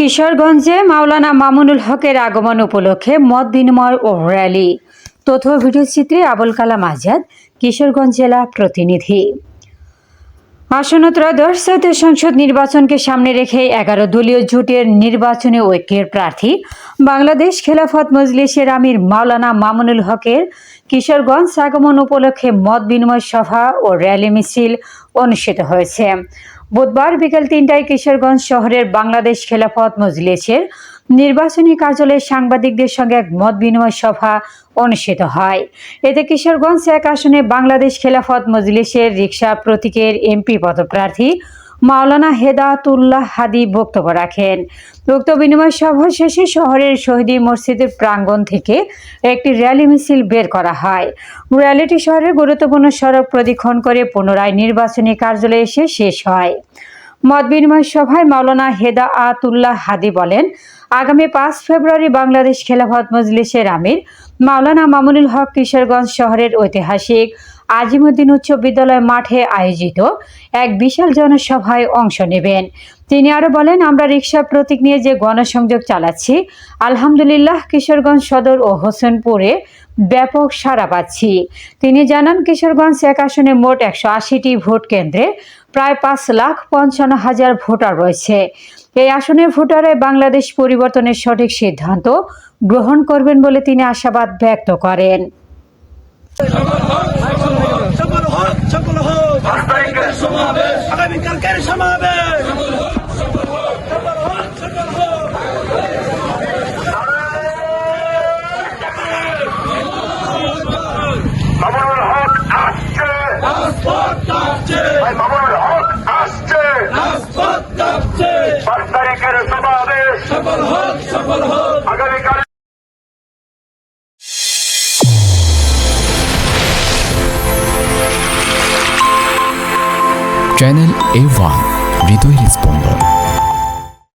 কিশোরগঞ্জে মাওলানা মামুনুল হকের আগমন উপলক্ষে মত বিনিময় ও র্যালি। তথ্য ভিডিওচিত্রে আবুল কালাম আজাদ, কিশোরগঞ্জ জেলা প্রতিনিধি। আসন্ন ত্রয়োদশ জাতীয় সংসদ নির্বাচনকে সামনে রেখে 11 দলীয় জোটের নির্বাচনী ঐক্যের প্রার্থী বাংলাদেশ খেলাফত মজলিসের আমির মাওলানা মামুনুল হকের কিশোরগঞ্জ আগমন উপলক্ষে মত বিনিময় সভা ও র্যালি মিছিল অনুষ্ঠিত হয়েছে। বুধবার বিকেল 3টায় কিশোরগঞ্জ শহরের বাংলাদেশ খেলাফত মজলিসের নির্বাচনী কার্যালয়ে সাংবাদিকদের সঙ্গে এক মত বিনিময় সভা অনুষ্ঠিত হয়। এতে কিশোরগঞ্জ 1 আসনে বাংলাদেশ খেলাফত মজলিসের রিকশা প্রতীকের এমপি পদপ্রার্থী মাওলানা হেদায়াতুল্লাহ হাদি বক্তব্য রাখেন। উক্ত বিনিময় সভা শেষে শহরের শহীদী মসজিদের প্রাঙ্গণ থেকে একটি র্যালি মিছিল বের করা হয়। র্যালিটি শহরের গুরুত্বপূর্ণ সড়ক প্রদক্ষিণ করে পুনরায় নির্বাচনী কার্যালয়ে এসে শেষ হয়। মত বিনিময় সভায় মাওলানা হেদায়াতুল্লাহ হাদি বলেন, আগামী 5 ফেব্রুয়ারি বাংলাদেশ খেলাফত মজলিসের আমির মাওলানা মামুনুল হক কিশোরগঞ্জ শহরের ঐতিহাসিক আজিমউদ্দিন উচ্চ বিদ্যালয় মাঠে আয়োজিত এক বিশাল জনসভায় অংশ নেবেন। তিনি আরো বলেন, আমরা রিকশা প্রতীক নিয়ে যে গণসংযোগ চালাচ্ছি, আলহামদুলিল্লাহ কিশোরগঞ্জ সদর ও হোসেনপুরে ব্যাপক সাড়া পাচ্ছি। তিনি জানান, কিশোরগঞ্জ 1 আসনে মোট 180টি ভোট কেন্দ্রে প্রায় 5,55,000 ভোটার রয়েছে। এই আসনের ভোটাররা বাংলাদেশ পরিবর্তনের সঠিক সিদ্ধান্ত গ্রহণ করবেন বলে তিনি আশাবাদ ব্যক্ত করেন। চ্যানেল A1 হৃদয়ের স্পন্দন।